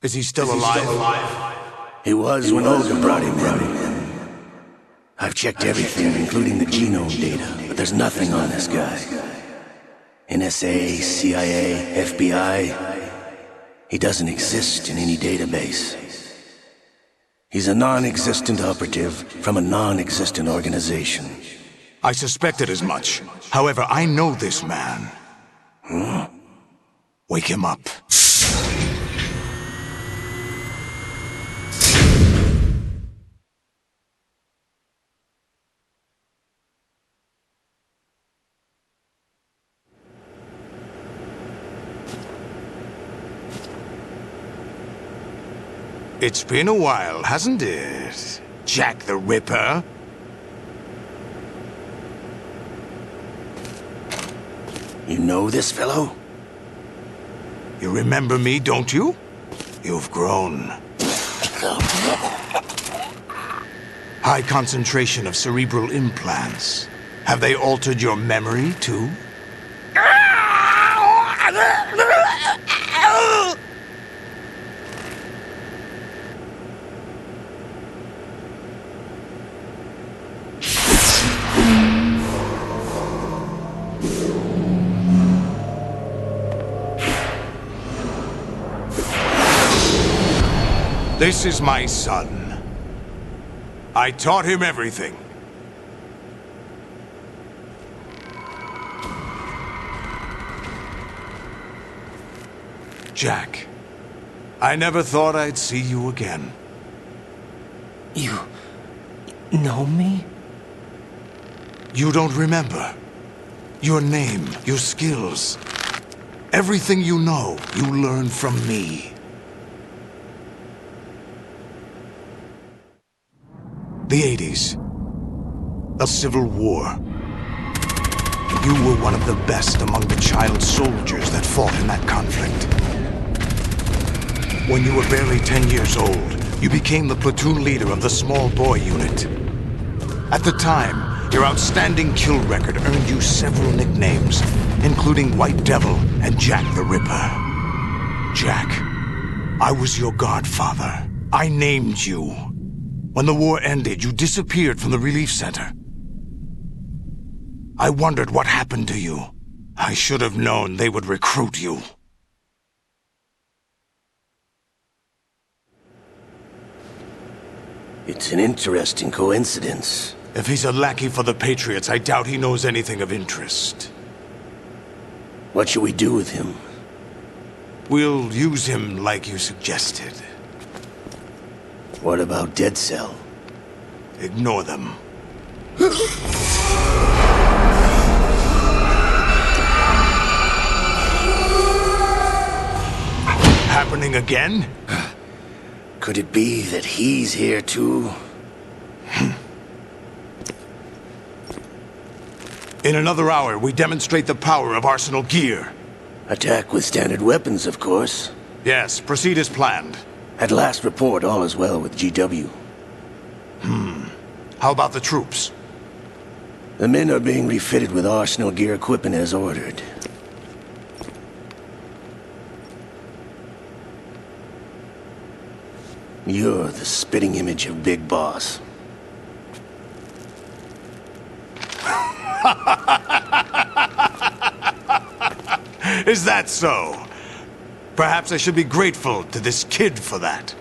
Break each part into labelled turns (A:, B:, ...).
A: Is he still alive?
B: He was when Olga brought him in. I've checked everything, including the genome data, but there's nothing on this guy. NSA, CIA, FBI. He doesn't exist in any database. He's a non-existent operative from a non-existent organization.
A: I suspected as much. However, I know this man. Wake him up. It's been a while, hasn't it? Jack the Ripper?
B: You know this fellow?
A: You remember me, don't you? You've grown. High concentration of cerebral implants. Have they altered your memory, too? This is my son. I taught him everything. Jack, I never thought I'd see you again.
C: You know me?
A: You don't remember. Your name, your skills. Everything you know, you learned from me. The 80s. A civil war. You were one of the best among the child soldiers that fought in that conflict. When you were barely 10 years old, you became the platoon leader of the small boy unit. At the time, your outstanding kill record earned you several nicknames, including White Devil and Jack the Ripper. Jack, I was your godfather. I named you. When the war ended, you disappeared from the relief center. I wondered what happened to you. I should have known they would recruit you.
B: It's an interesting coincidence.
A: If he's a lackey for the Patriots, I doubt he knows anything of interest.
B: What should we do with him?
A: We'll use him like you suggested.
B: What about Dead Cell?
A: Ignore them. Happening again?
B: Could it be that he's here too?
A: In another hour, we demonstrate the power of Arsenal gear.
B: Attack with standard weapons, of course.
A: Yes, proceed as planned.
B: At last report, all is well with GW.
A: How about the troops?
B: The men are being refitted with Arsenal gear equipment as ordered. You're the spitting image of Big Boss.
A: Is that so? Perhaps I should be grateful to this kid for that.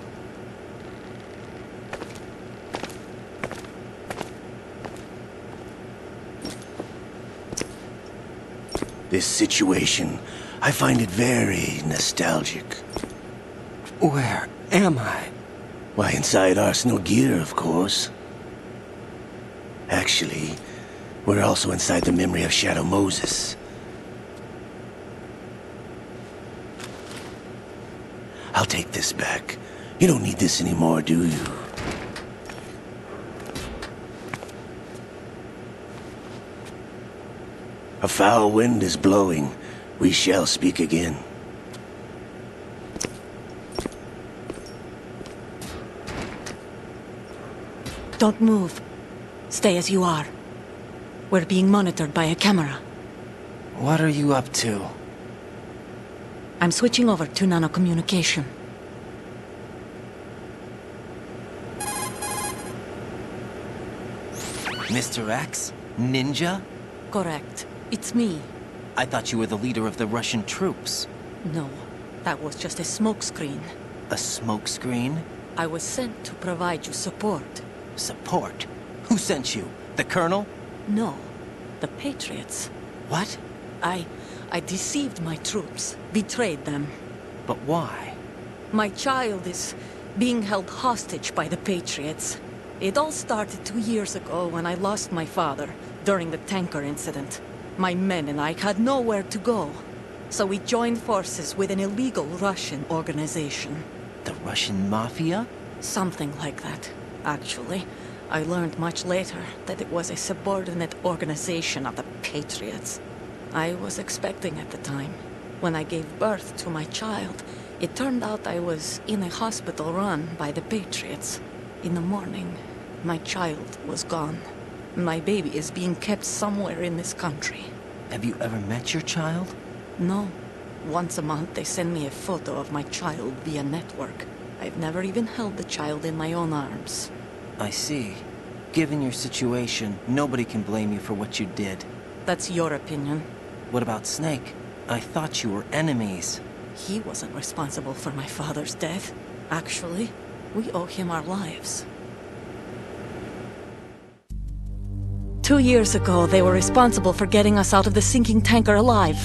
B: This situation, I find it very nostalgic.
C: Where am I?
B: Why, inside Arsenal gear, of course. Actually, we're also inside the memory of Shadow Moses. I'll take this back. You don't need this anymore, do you? A foul wind is blowing. We shall speak again.
D: Don't move. Stay as you are. We're being monitored by a camera.
C: What are you up to?
D: I'm switching over to nanocommunication.
C: Mr. X? Ninja?
D: Correct. It's me.
C: I thought you were the leader of the Russian troops.
D: No, that was just a smokescreen.
C: A smokescreen?
D: I was sent to provide you support.
C: Support? Who sent you? The Colonel?
D: No, the Patriots.
C: What?
D: I deceived my troops, betrayed them.
C: But why?
D: My child is being held hostage by the Patriots. It all started 2 years ago when I lost my father during the tanker incident. My men and I had nowhere to go. So we joined forces with an illegal Russian organization.
C: The Russian Mafia?
D: Something like that, actually. I learned much later that it was a subordinate organization of the Patriots. I was expecting at the time. When I gave birth to my child, it turned out I was in a hospital run by the Patriots. In the morning, my child was gone. My baby is being kept somewhere in this country.
C: Have you ever met your child?
D: No. Once a month they send me a photo of my child via network. I've never even held the child in my own arms.
C: I see. Given your situation, nobody can blame you for what you did.
D: That's your opinion.
C: What about Snake? I thought you were enemies.
D: He wasn't responsible for my father's death. Actually, we owe him our lives. 2 years ago, they were responsible for getting us out of the sinking tanker alive.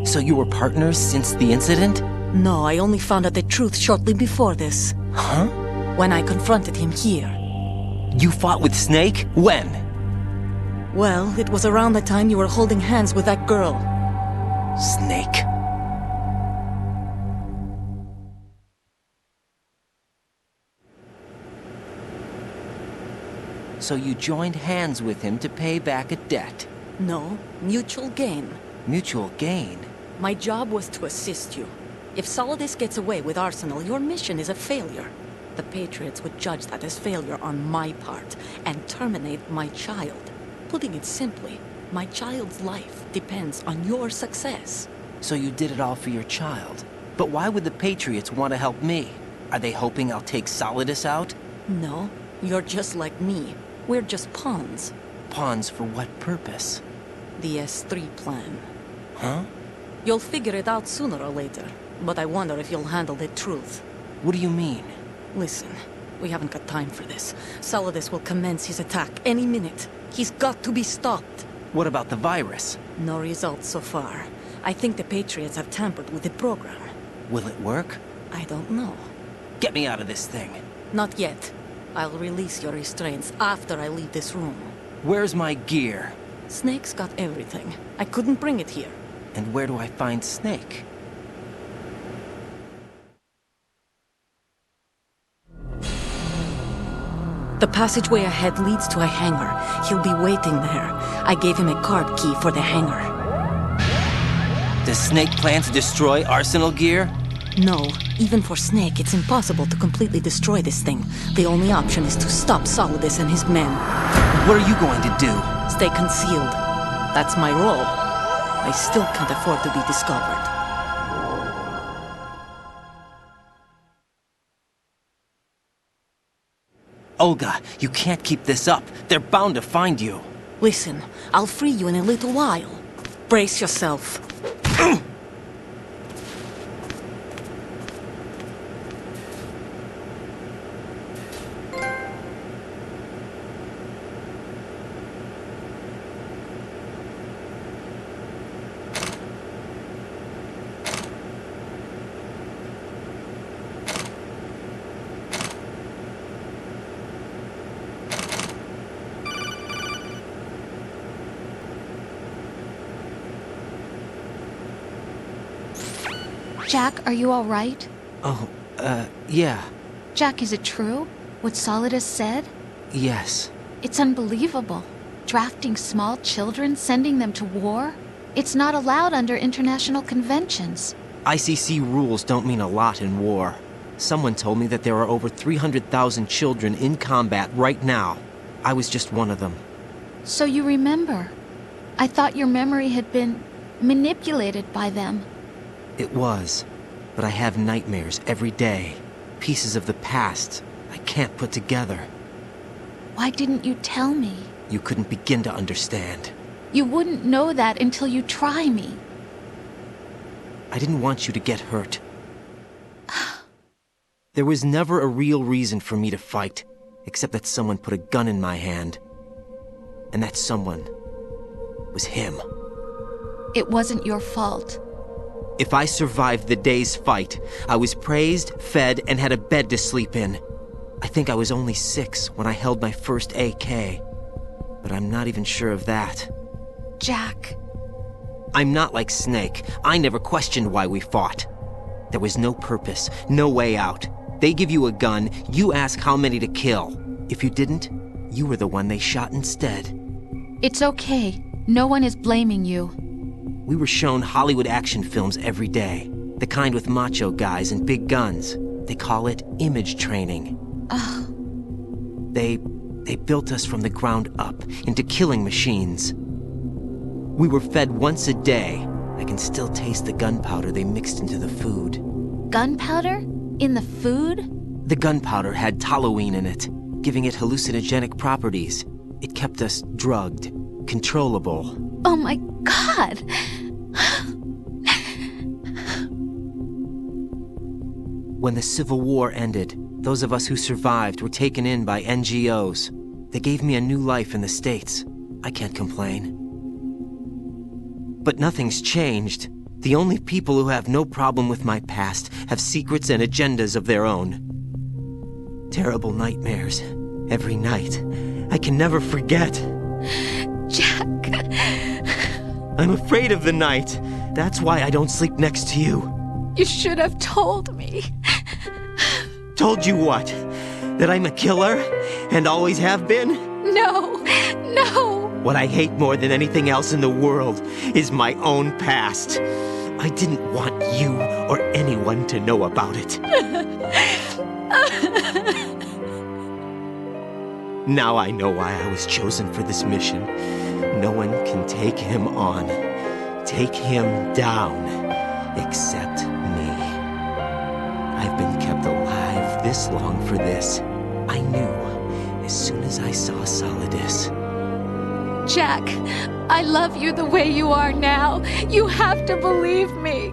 C: So you were partners since the incident?
D: No, I only found out the truth shortly before this.
C: Huh?
D: When I confronted him here.
C: You fought with Snake? When?
D: Well, it was around the time you were holding hands with that girl.
C: Snake. So you joined hands with him to pay back a debt?
D: No, mutual gain.
C: Mutual gain?
D: My job was to assist you. If Solidus gets away with Arsenal, your mission is a failure. The Patriots would judge that as failure on my part, and terminate my child. Putting it simply, my child's life depends on your success.
C: So you did it all for your child. But why would the Patriots want to help me? Are they hoping I'll take Solidus out?
D: No, you're just like me. We're just pawns.
C: Pawns for what purpose?
D: The S3 plan.
C: Huh?
D: You'll figure it out sooner or later, but I wonder if you'll handle the truth.
C: What do you mean?
D: Listen, we haven't got time for this. Solidus will commence his attack any minute. He's got to be stopped.
C: What about the virus?
D: No results so far. I think the Patriots have tampered with the program.
C: Will it work?
D: I don't know.
C: Get me out of this thing.
D: Not yet. I'll release your restraints after I leave this room.
C: Where's my gear?
D: Snake's got everything. I couldn't bring it here.
C: And where do I find Snake?
D: The passageway ahead leads to a hangar. He'll be waiting there. I gave him a card key for the hangar.
C: Does Snake plan to destroy Arsenal gear?
D: No, even for Snake, it's impossible to completely destroy this thing. The only option is to stop Solidus and his men.
C: What are you going to do?
D: Stay concealed. That's my role. I still can't afford to be discovered.
C: Olga, you can't keep this up. They're bound to find you.
D: Listen, I'll free you in a little while. Brace yourself.
E: Jack, are you all right?
C: Oh, yeah.
E: Jack, is it true? What Solidus said?
C: Yes.
E: It's unbelievable. Drafting small children, sending them to war? It's not allowed under international conventions.
C: ICC rules don't mean a lot in war. Someone told me that there are over 300,000 children in combat right now. I was just one of them.
E: So you remember. I thought your memory had been manipulated by them.
C: It was. But I have nightmares every day. Pieces of the past. I can't put together.
E: Why didn't you tell me?
C: You couldn't begin to understand.
E: You wouldn't know that until you try me.
C: I didn't want you to get hurt. There was never a real reason for me to fight, except that someone put a gun in my hand. And that someone was him.
E: It wasn't your fault.
C: If I survived the day's fight, I was praised, fed, and had a bed to sleep in. I think I was only 6 when I held my first AK. But I'm not even sure of that.
E: Jack.
C: I'm not like Snake. I never questioned why we fought. There was no purpose, no way out. They give you a gun, you ask how many to kill. If you didn't, you were the one they shot instead.
E: It's okay. No one is blaming you.
C: We were shown Hollywood action films every day. The kind with macho guys and big guns. They call it image training. They built us from the ground up into killing machines. We were fed once a day. I can still taste the gunpowder they mixed into the food.
E: Gunpowder? In the food?
C: The gunpowder had toluene in it, giving it hallucinogenic properties. It kept us drugged, controllable.
E: Oh my God!
C: When the Civil War ended, those of us who survived were taken in by NGOs. They gave me a new life in the States. I can't complain. But nothing's changed. The only people who have no problem with my past have secrets and agendas of their own. Terrible nightmares. Every night. I can never forget.
E: Jack.
C: I'm afraid of the night. That's why I don't sleep next to you.
E: You should have told me.
C: Told you what? That I'm a killer? And always have been?
E: No. No.
C: What I hate more than anything else in the world is my own past. I didn't want you or anyone to know about it. Now I know why I was chosen for this mission. No one can take him on, take him down, except me. I've been kept alive this long for this. I knew as soon as I saw Solidus.
E: Jack, I love you the way you are now. You have to believe me.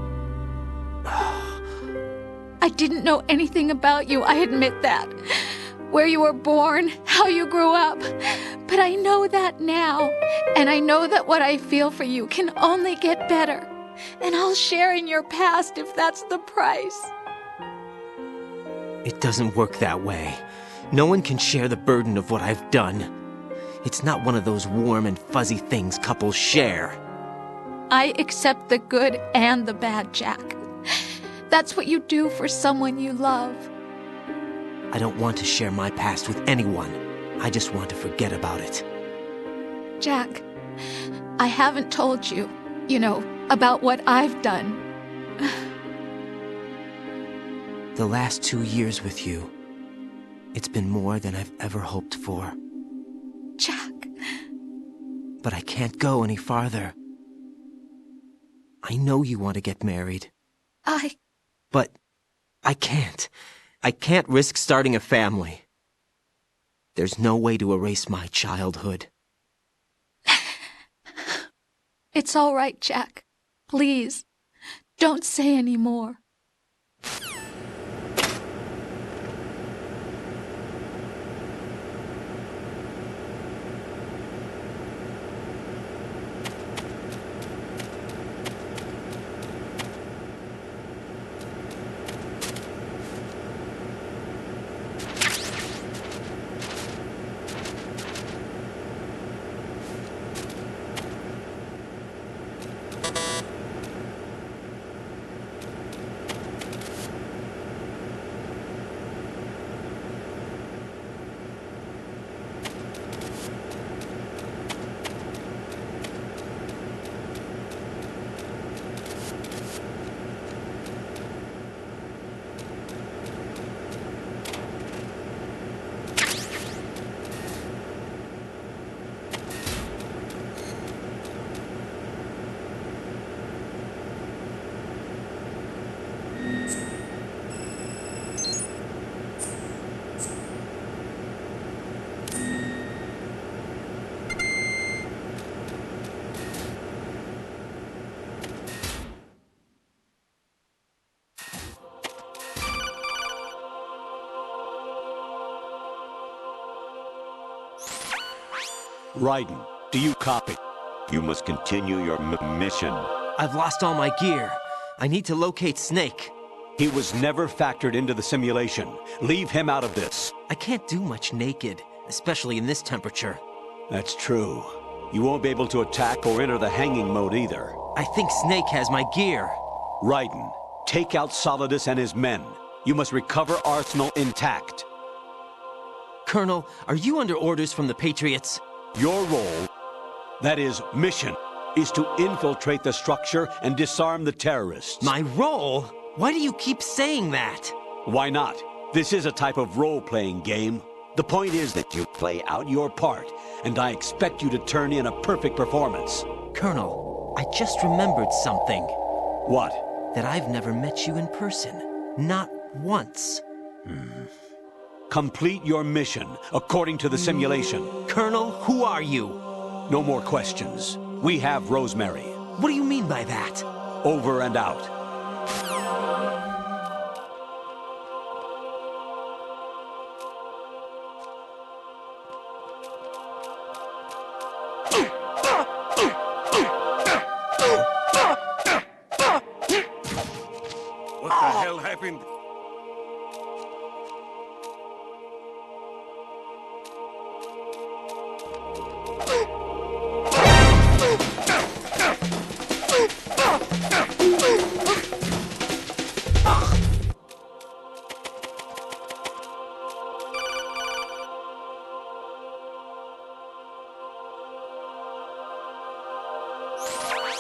E: I didn't know anything about you, I admit that. Where you were born, how you grew up. But I know that now. And I know that what I feel for you can only get better. And I'll share in your past if that's the price.
C: It doesn't work that way. No one can share the burden of what I've done. It's not one of those warm and fuzzy things couples share.
E: I accept the good and the bad, Jack. That's what you do for someone you love.
C: I don't want to share my past with anyone. I just want to forget about it.
E: Jack, I haven't told you, about what I've done.
C: The last 2 years with you, it's been more than I've ever hoped for.
E: Jack.
C: But I can't go any farther. I know you want to get married. But I can't. I can't risk starting a family. There's no way to erase my childhood.
E: It's all right, Jack. Please, don't say any more.
F: Raiden, do you copy?
G: You must continue your mission.
C: I've lost all my gear. I need to locate Snake.
F: He was never factored into the simulation. Leave him out of this.
C: I can't do much naked, especially in this temperature.
F: That's true. You won't be able to attack or enter the hanging mode either.
C: I think Snake has my gear.
F: Raiden, take out Solidus and his men. You must recover Arsenal intact.
C: Colonel, are you under orders from the Patriots?
F: Your role, that is, mission, is to infiltrate the structure and disarm the terrorists.
C: My role? Why do you keep saying that?
F: Why not? This is a type of role-playing game. The point is that you play out your part, and I expect you to turn in a perfect performance.
C: Colonel, I just remembered something.
F: What?
C: That I've never met you in person. Not once.
F: Complete your mission, according to the simulation.
C: Colonel, who are you?
F: No more questions. We have Rosemary.
C: What do you mean by that?
F: Over and out.
G: What the hell happened?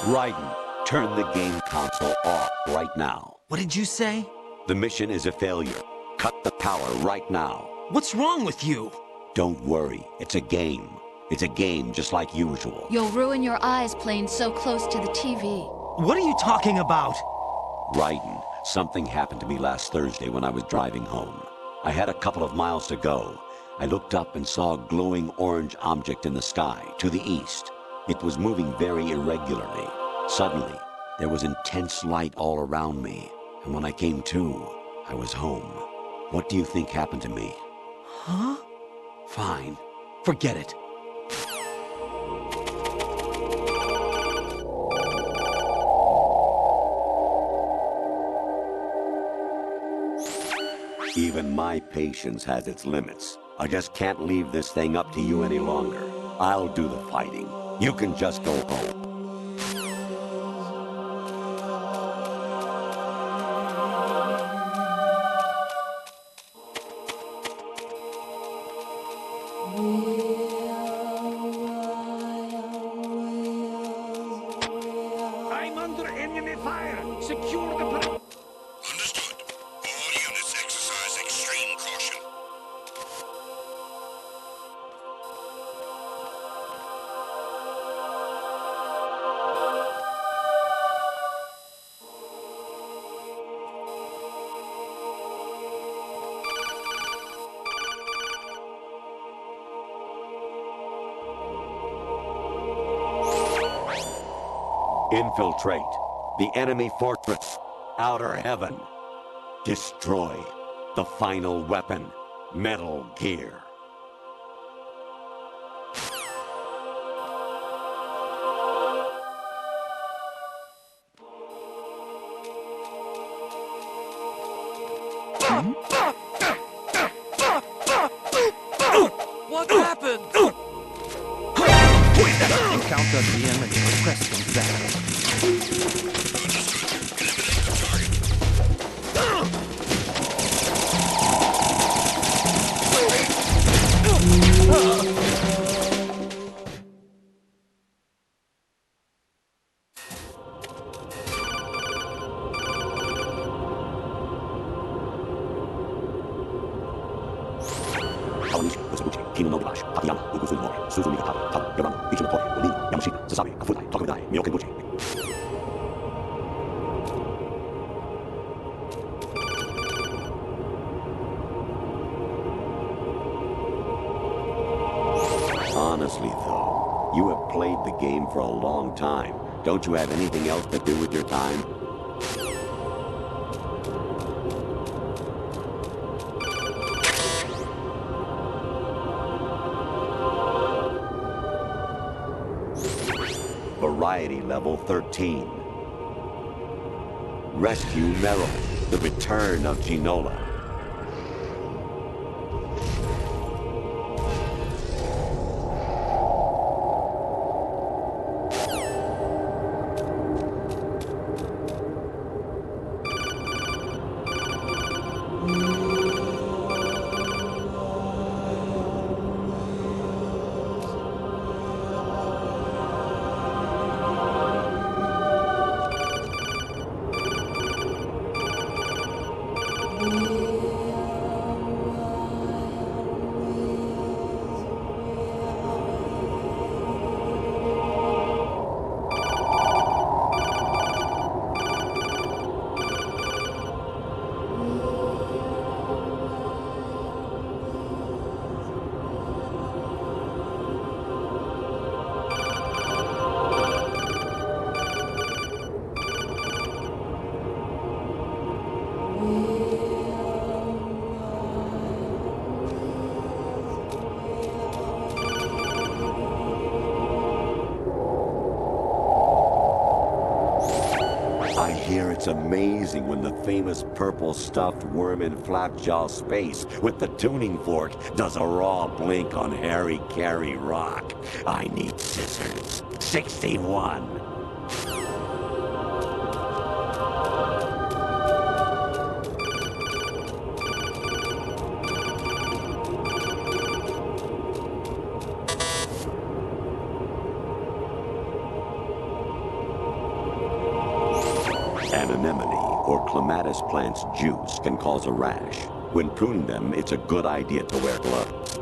F: Raiden, turn the game console off right now.
C: What did you say?
G: The mission is a failure. Cut the power right now.
C: What's wrong with you?
G: Don't worry, it's a game. It's a game just like usual.
E: You'll ruin your eyes playing so close to the TV.
C: What are you talking about?
G: Raiden, something happened to me last Thursday when I was driving home. I had a couple of miles to go. I looked up and saw a glowing orange object in the sky, to the east. It was moving very irregularly. Suddenly, there was intense light all around me. And when I came to, I was home. What do you think happened to me?
C: Huh?
F: Fine. Forget it.
G: Even my patience has its limits. I just can't leave this thing up to you any longer. I'll do the fighting. You can just go home.
B: I'm under enemy fire. Secure the...
A: Understood. All units exercise extreme caution.
G: Infiltrate the enemy fortress, Outer Heaven. Destroy the final weapon, Metal Gear.
C: What happened?
H: Encounter the enemy. Requesting backup.
G: Honestly, though, you have played the game for a long time. Don't you have anything else to do with your time? Anxiety level 13. Rescue Merrill, the return of Ginola. I hear it's amazing when the famous purple stuffed worm in Flapjaw space with the tuning fork does a raw blink on Harry Carey Rock. I need scissors. 61. Anemone or clematis plant's juice can cause a rash. When pruning them, it's a good idea to wear gloves.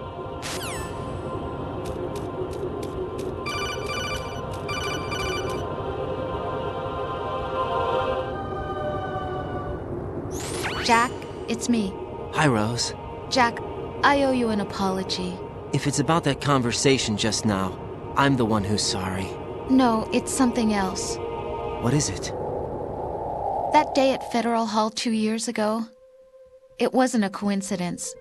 E: Jack, it's me.
C: Hi, Rose.
E: Jack, I owe you an apology.
C: If it's about that conversation just now, I'm the one who's sorry.
E: No, it's something else.
C: What is it?
E: That day at Federal Hall 2 years ago, it wasn't a coincidence.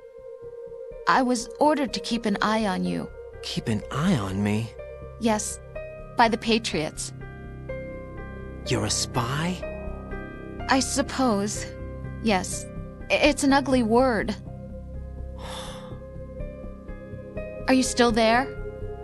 E: I was ordered to keep an eye on you.
C: Keep an eye on me?
E: Yes, by the Patriots.
C: You're a spy?
E: I suppose. Yes. It's an ugly word. Are you still there?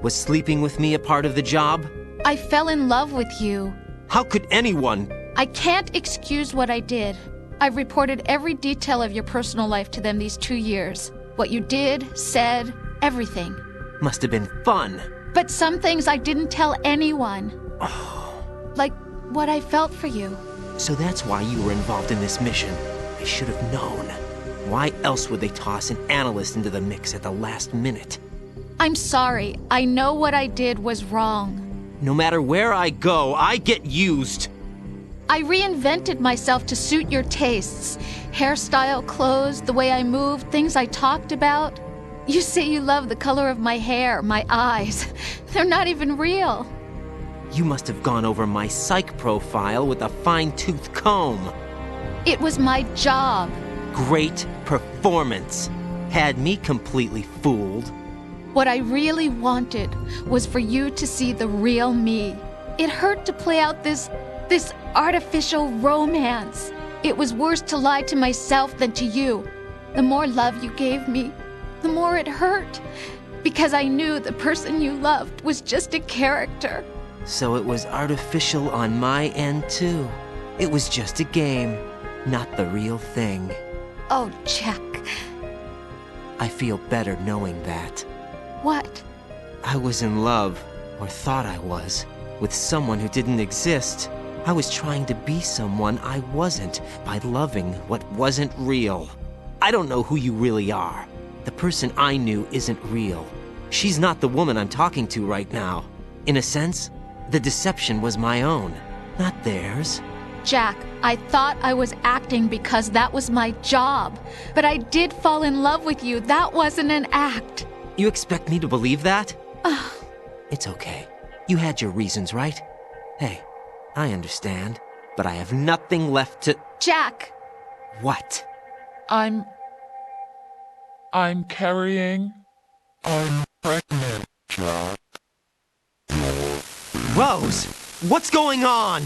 C: Was sleeping with me a part of the job?
E: I fell in love with you.
C: How could anyone?
E: I can't excuse what I did. I've reported every detail of your personal life to them these 2 years. What you did, said, everything.
C: Must have been fun.
E: But some things I didn't tell anyone. Like what I felt for you.
C: So that's why you were involved in this mission. I should have known. Why else would they toss an analyst into the mix at the last minute?
E: I'm sorry. I know what I did was wrong.
C: No matter where I go, I get used.
E: I reinvented myself to suit your tastes. Hairstyle, clothes, the way I moved, things I talked about. You say you love the color of my hair, my eyes. They're not even real.
C: You must have gone over my psych profile with a fine-tooth comb.
E: It was my job.
C: Great performance. Had me completely fooled.
E: What I really wanted was for you to see the real me. It hurt to play out this artificial romance. It was worse to lie to myself than to you. The more love you gave me, the more it hurt. Because I knew the person you loved was just a character.
C: So it was artificial on my end, too. It was just a game, not the real thing.
E: Oh, Jack.
C: I feel better knowing that.
E: What?
C: I was in love, or thought I was, with someone who didn't exist. I was trying to be someone I wasn't by loving what wasn't real. I don't know who you really are. The person I knew isn't real. She's not the woman I'm talking to right now. In a sense, the deception was my own, not theirs.
E: Jack, I thought I was acting because that was my job. But I did fall in love with you. That wasn't an act.
C: You expect me to believe that? It's okay. You had your reasons, right? Hey, I understand. But I have nothing left to...
E: Jack!
C: What?
I: I'm carrying... I'm pregnant, Jack.
C: Rose! What's going on?